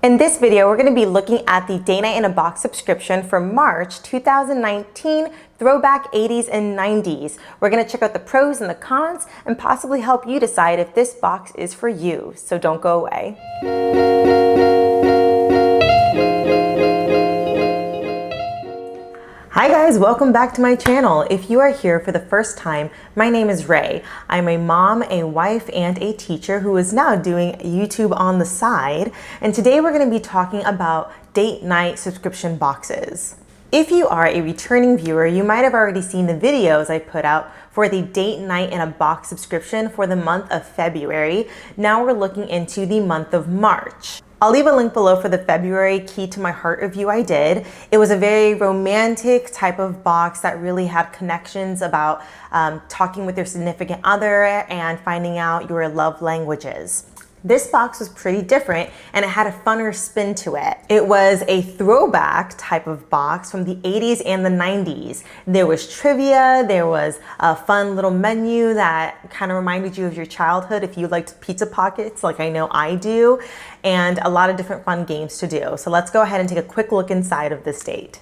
In this video, we're going to be looking at the Date Night in a Box subscription for March 2019, Throwback 80s and 90s. We're going to check out the pros and the cons and possibly help you decide if this box is for you. So don't go away. Hi guys, welcome back to my channel. If you are here for the first time, my name is Ray. I'm a mom, a wife, and a teacher who is now doing YouTube on the side. And today we're going to be talking about date night subscription boxes. If you are a returning viewer, you might have already seen the videos I put out for the Date Night in a Box subscription for the month of February. Now we're looking into the month of March. I'll leave a link below for the February Key to My Heart review I did. It was a very romantic type of box that really had connections about talking with your significant other and finding out your love languages. This box was pretty different and it had a funner spin to it. It was a throwback type of box from the 80s and the 90s. There was trivia, there was a fun little menu that kind of reminded you of your childhood if you liked pizza pockets like I know I do, and a lot of different fun games to do. So let's go ahead and take a quick look inside of this date.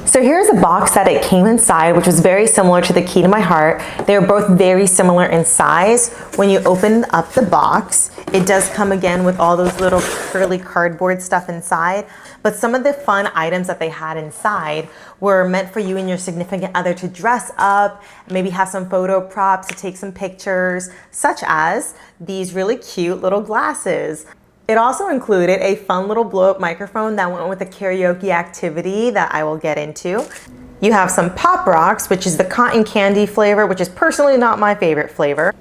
So here's a box that it came inside, which was very similar to the Key to My Heart. They were both very similar in size. When you open up the box, it does come again with all those little curly cardboard stuff inside. But some of the fun items that they had inside were meant for you and your significant other to dress up, maybe have some photo props to take some pictures, such as these really cute little glasses. It also included a fun little blow-up microphone that went with a karaoke activity that I will get into. You have some Pop Rocks, which is the cotton candy flavor, which is personally not my favorite flavor.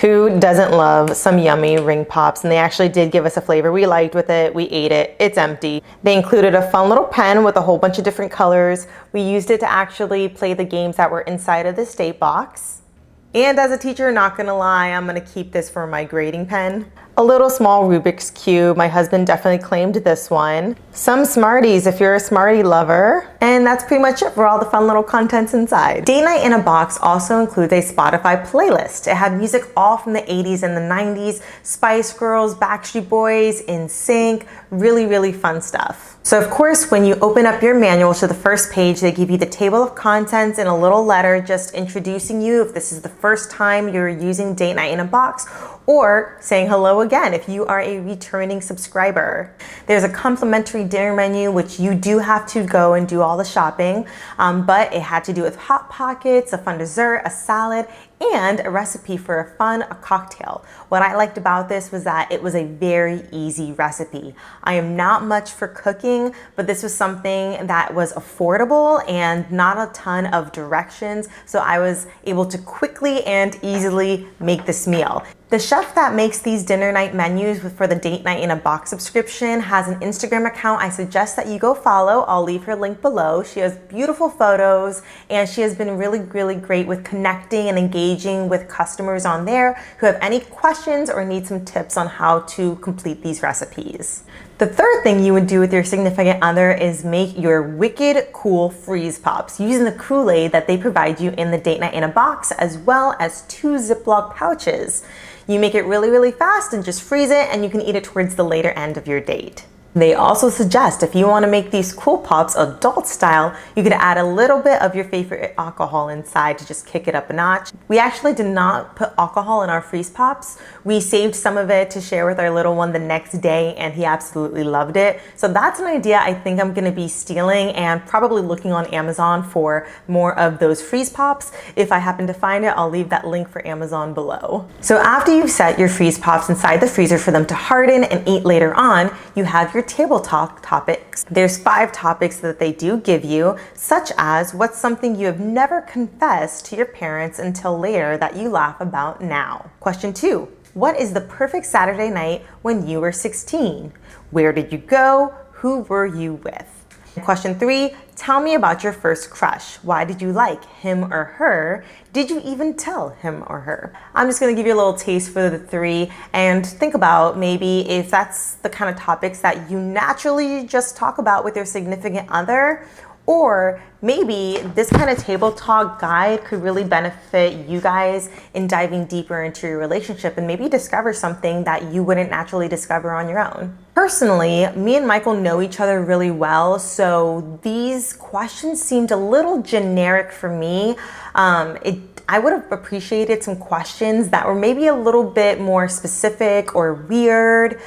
Who doesn't love some yummy ring pops? And they actually did give us a flavor we liked with it. We ate it. It's empty. They included a fun little pen with a whole bunch of different colors. We used it to actually play the games that were inside of this date box. And as a teacher, not gonna lie, I'm gonna keep this for my grading pen. A little small Rubik's Cube. My husband definitely claimed this one. Some Smarties if you're a Smartie lover. And that's pretty much it for all the fun little contents inside. Date Night in a Box also includes a Spotify playlist. It had music all from the 80s and the 90s, Spice Girls, Backstreet Boys, NSYNC, really, really fun stuff. So of course, when you open up your manual to the first page, they give you the table of contents and a little letter just introducing you if this is the first time you're using Date Night in a Box, or saying hello again if you are a returning subscriber. There's a complimentary dinner menu, which you do have to go and do all the shopping, but it had to do with Hot Pockets, a fun dessert, a salad, and a recipe for a fun cocktail. What I liked about this was that it was a very easy recipe. I am not much for cooking, but this was something that was affordable and not a ton of directions, so I was able to quickly and easily make this meal. The chef that makes these dinner night menus for the Date Night in a Box subscription has an Instagram account I suggest that you go follow. I'll leave her link below. She has beautiful photos and she has been really, really great with connecting and engaging with customers on there who have any questions or need some tips on how to complete these recipes. The third thing you would do with your significant other is make your wicked cool freeze pops using the Kool-Aid that they provide you in the Date Night in a Box, as well as 2 Ziploc pouches. You make it really, really fast and just freeze it, and you can eat it towards the later end of your date. They also suggest if you want to make these cool pops adult style, you could add a little bit of your favorite alcohol inside to just kick it up a notch. We actually did not put alcohol in our freeze pops. We saved some of it to share with our little one the next day, and he absolutely loved it. So that's an idea I think I'm going to be stealing and probably looking on Amazon for more of those freeze pops. If I happen to find it, I'll leave that link for Amazon below. So after you've set your freeze pops inside the freezer for them to harden and eat later on, you have your table talk topics. There's 5 topics that they do give you, such as what's something you have never confessed to your parents until later that you laugh about now. Question 2, what is the perfect Saturday night when you were 16? Where did you go? Who were you with? Question 3, tell me about your first crush. Why did you like him or her? Did you even tell him or her? I'm just gonna give you a little taste for the 3 and think about maybe if that's the kind of topics that you naturally just talk about with your significant other, Or maybe this kind of table talk guide could really benefit you guys in diving deeper into your relationship and maybe discover something that you wouldn't naturally discover on your own. Personally, me and Michael know each other really well, so these questions seemed a little generic for me. I would have appreciated some questions that were maybe a little bit more specific or weird.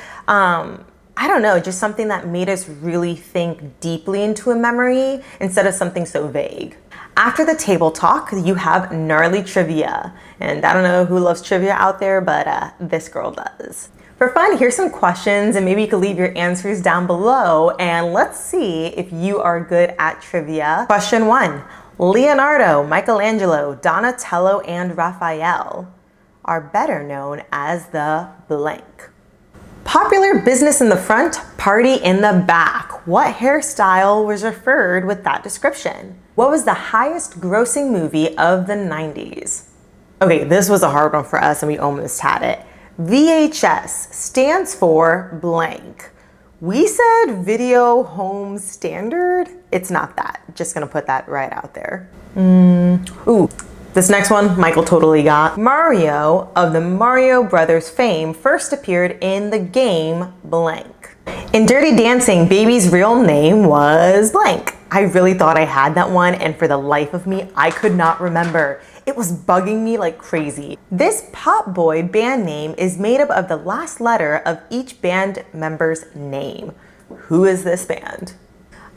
I don't know, just something that made us really think deeply into a memory instead of something so vague. After the table talk, you have gnarly trivia. And I don't know who loves trivia out there, but this girl does. For fun, here's some questions and maybe you can leave your answers down below and let's see if you are good at trivia. Question 1. Leonardo, Michelangelo, Donatello, and Raphael are better known as the blank. Popular business in the front, party in the back. What hairstyle was referred with that description? What was the highest grossing movie of the 90s? Okay, this was a hard one for us and we almost had it. VHS stands for blank. We said video home standard. It's not that. Just gonna put that right out there. Ooh. This next one, Michael totally got. Mario of the Mario Brothers fame first appeared in the game blank. In Dirty Dancing, Baby's real name was blank. I really thought I had that one and for the life of me, I could not remember. It was bugging me like crazy. This pop boy band name is made up of the last letter of each band member's name. Who is this band?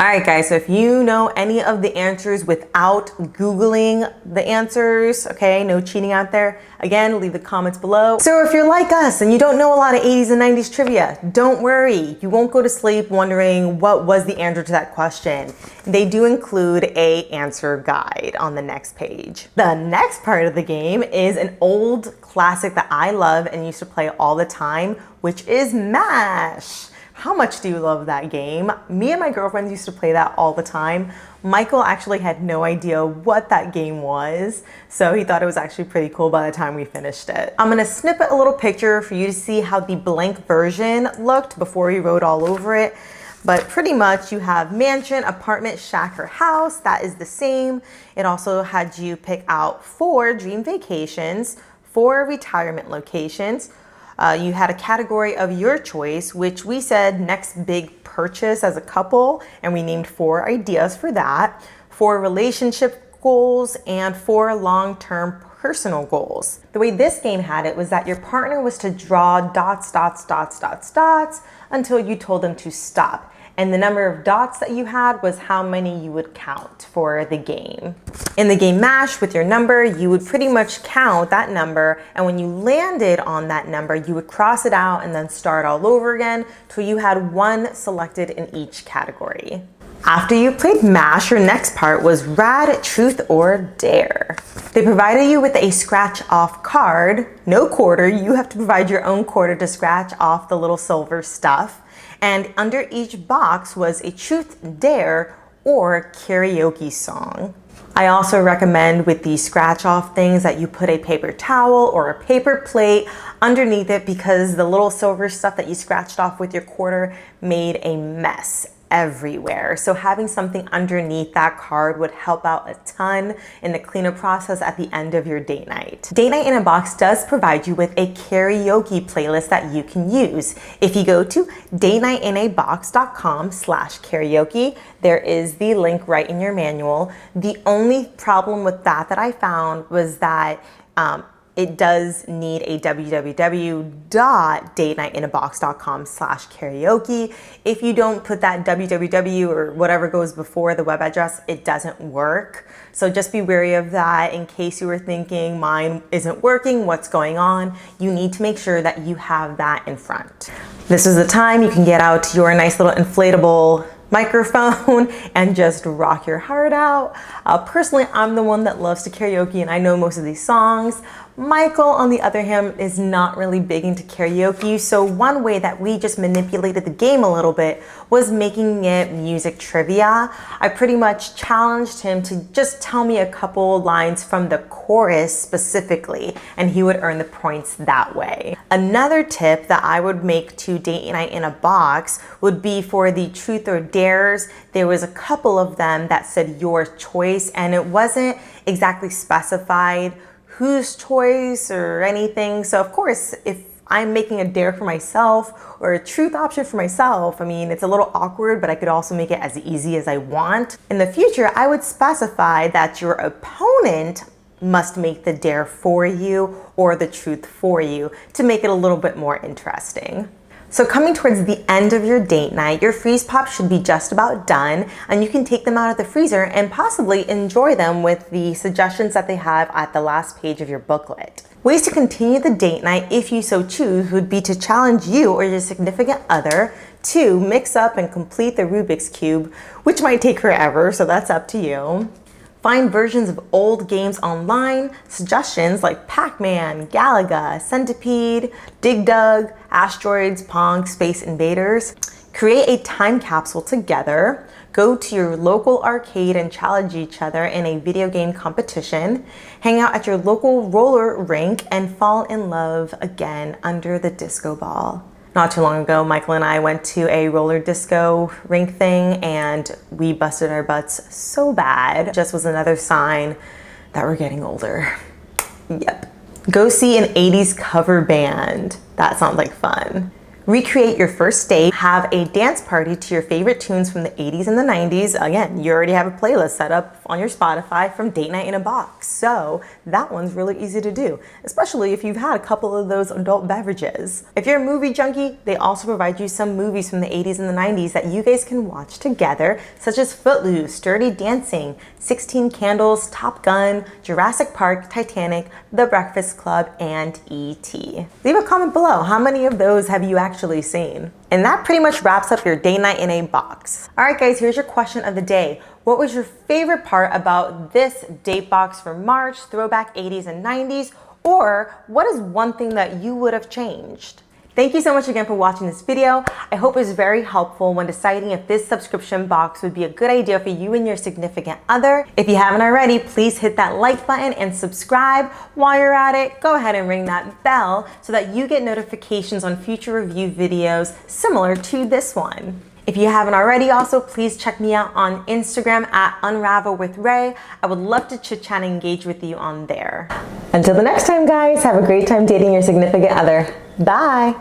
All right, guys, so if you know any of the answers without Googling the answers, okay, no cheating out there, again, leave the comments below. So if you're like us and you don't know a lot of 80s and 90s trivia, don't worry. You won't go to sleep wondering what was the answer to that question. They do include a answer guide on the next page. The next part of the game is an old classic that I love and used to play all the time, which is MASH. How much do you love that game? Me and my girlfriends used to play that all the time. Michael actually had no idea what that game was, so he thought it was actually pretty cool by the time we finished it. I'm gonna snippet a little picture for you to see how the blank version looked before he wrote all over it. But pretty much you have mansion, apartment, shack, or house. That is the same. It also had you pick out 4 dream vacations, 4 retirement locations. You had a category of your choice, which we said next big purchase as a couple, and we named 4 ideas for that, 4 relationship goals, and 4 long-term personal goals. The way this game had it was that your partner was to draw dots, dots, dots, dots, dots until you told them to stop. And the number of dots that you had was how many you would count for the game. In the game MASH, with your number, you would pretty much count that number, and when you landed on that number, you would cross it out and then start all over again till you had 1 selected in each category. After you played MASH, your next part was Rad, Truth, or Dare. They provided you with a scratch off card, no quarter. You have to provide your own quarter to scratch off the little silver stuff. And under each box was a truth, dare, or karaoke song. I also recommend with these scratch off things that you put a paper towel or a paper plate underneath it because the little silver stuff that you scratched off with your quarter made a mess everywhere. So having something underneath that card would help out a ton in the cleanup process at the end of your date night. Date Night in a Box does provide you with a karaoke playlist that you can use. If you go to datenightinabox.com/karaoke, there is the link right in your manual. The only problem with that I found was that it does need a www.datenightinAbox.com/karaoke. If you don't put that www or whatever goes before the web address, it doesn't work. So just be wary of that in case you were thinking mine isn't working, what's going on. You need to make sure that you have that in front. This is the time you can get out your nice little inflatable microphone and just rock your heart out. Personally, I'm the one that loves to karaoke and I know most of these songs, Michael, on the other hand, is not really big into karaoke, so one way that we just manipulated the game a little bit was making it music trivia. I pretty much challenged him to just tell me a couple lines from the chorus specifically, and he would earn the points that way. Another tip that I would make to Date Night in a Box would be for the truth or dares. There was a couple of them that said your choice, and it wasn't exactly specified whose choice or anything. So of course, if I'm making a dare for myself or a truth option for myself, I mean, it's a little awkward, but I could also make it as easy as I want. In the future, I would specify that your opponent must make the dare for you or the truth for you to make it a little bit more interesting. So coming towards the end of your date night, your freeze pops should be just about done, and you can take them out of the freezer and possibly enjoy them with the suggestions that they have at the last page of your booklet. Ways to continue the date night, if you so choose, would be to challenge you or your significant other to mix up and complete the Rubik's Cube, which might take forever, so that's up to you. Find versions of old games online, suggestions like Pac-Man, Galaga, Centipede, Dig Dug, Asteroids, Pong, Space Invaders. Create a time capsule together. Go to your local arcade and challenge each other in a video game competition. Hang out at your local roller rink and fall in love again under the disco ball. Not too long ago, Michael and I went to a roller disco rink thing and we busted our butts so bad. Just was another sign that we're getting older. Yep. Go see an 80s cover band. That sounds like fun. Recreate your first date. Have a dance party to your favorite tunes from the 80s and the 90s. Again, you already have a playlist set up on your Spotify from Date Night in a Box. So that one's really easy to do, especially if you've had a couple of those adult beverages. If you're a movie junkie, they also provide you some movies from the 80s and the 90s that you guys can watch together, such as Footloose, Dirty Dancing, 16 Candles, Top Gun, Jurassic Park, Titanic, The Breakfast Club, and E.T. Leave a comment below. How many of those have you actually seen? And that pretty much wraps up your date night in a box. All right, guys, here's your question of the day. What was your favorite part about this date box for March, throwback 80s and 90s? Or what is one thing that you would have changed? Thank you so much again for watching this video. I hope it was very helpful when deciding if this subscription box would be a good idea for you and your significant other. If you haven't already, please hit that like button and subscribe. While you're at it, go ahead and ring that bell so that you get notifications on future review videos similar to this one. If you haven't already, also please check me out on Instagram at Unravel with Ray. I would love to chit chat and engage with you on there. Until the next time, guys, have a great time dating your significant other. Bye.